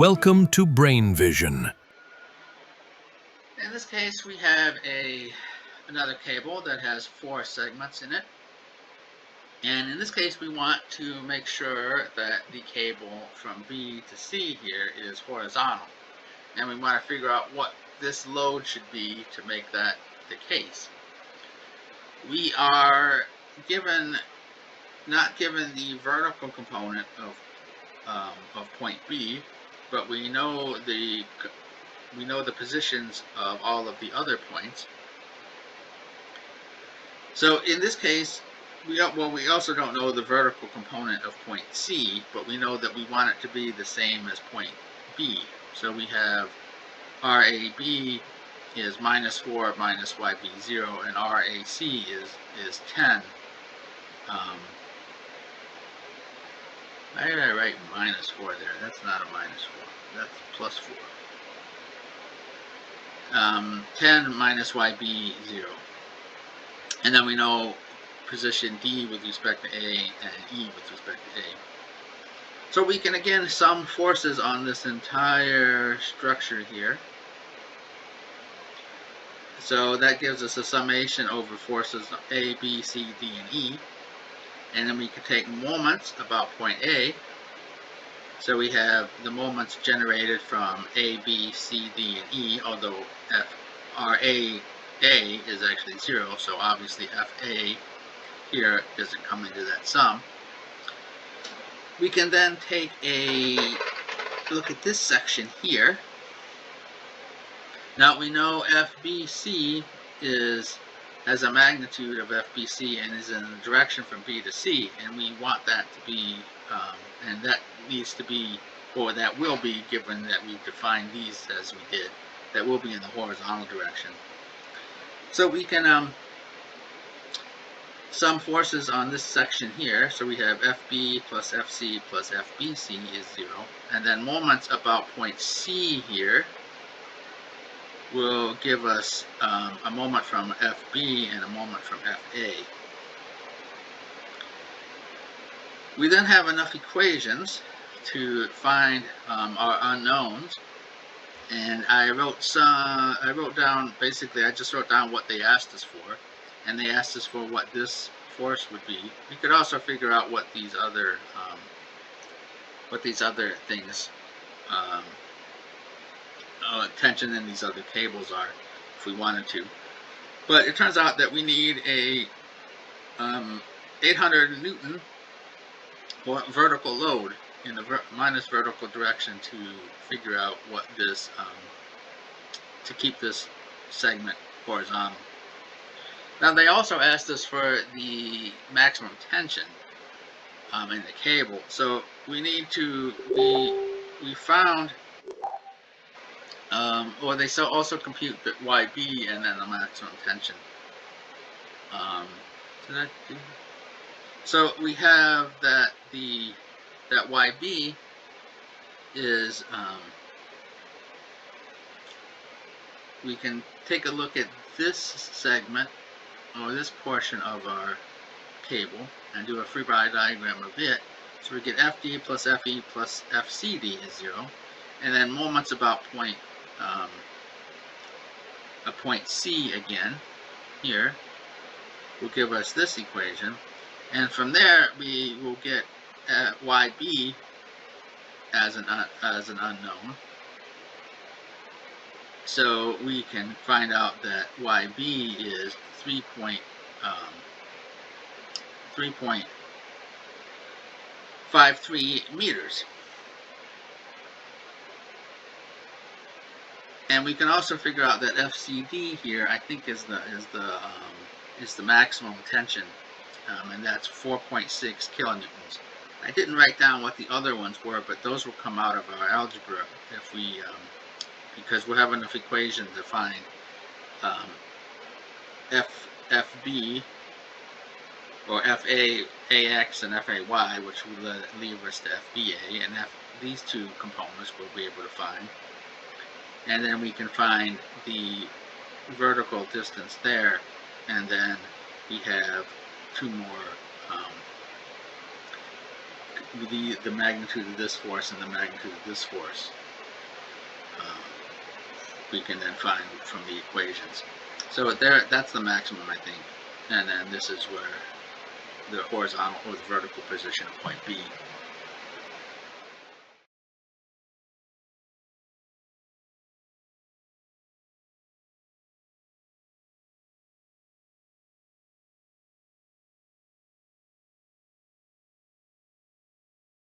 Welcome to Brain Vision. In this case, we have another cable that has 4 segments in it. And in this case, we want to make sure that the cable from B to C here is horizontal. And we want to figure out what this load should be to make that the case. We are not given the vertical component of point B, but we know the positions of all of the other points. So in this case, we also don't know the vertical component of point C, but we know that we want it to be the same as point B. So we have RAB is -4 minus YB0, and RAC is 10. Why did I write -4 there? That's not a -4. That's +4. 10 minus YB0. And then we know position D with respect to A and E with respect to A. So we can again sum forces on this entire structure here. So that gives us a summation over forces A, B, C, D, and E. And then we can take moments about point A. So we have the moments generated from A, B, C, D, and E, although RA is actually 0, so obviously FA here doesn't come into that sum. We can then take a look at this section here. Now we know FBC has a magnitude of FBC and is in the direction from B to C, and we want that to be, and that needs to be, or that will be, given that we define these as we did, that will be in the horizontal direction. So we can sum forces on this section here. So we have FB plus FC plus FBC is 0, and then moments about point C here will give us a moment from FB and a moment from FA. We then have enough equations to find our unknowns, and I just wrote down what they asked us for, and they asked us for what this force would be. We could also figure out what these other things, tension in these other cables are, if we wanted to. But it turns out that we need a 800 Newton vertical load in the minus vertical direction to figure out what this, to keep this segment horizontal. Now they also asked us for the maximum tension in the cable. So we need to, we found, or they also compute the YB and then the maximum tension. So we have that that YB is, we can take a look at this segment, or this portion of our cable, and do a free body diagram of it. So we get FD plus FE plus FCD is 0, and then moments about point C again here will give us this equation, and from there we will get YB as an unknown. So we can find out that YB is 3.53 meters. And we can also figure out that FCD here, I think, is the maximum tension, and that's 4.6 kilonewtons. I didn't write down what the other ones were, but those will come out of our algebra if we, because we'll have enough equation to find FB or FAX and FAY, which will leave us to FBA, and these two components we'll be able to find. And then we can find the vertical distance there, and then we have two more, the magnitude of this force and the magnitude of this force. we can then find from the equations. So there, that's the maximum, I think. And then this is where the horizontal or the vertical position of point B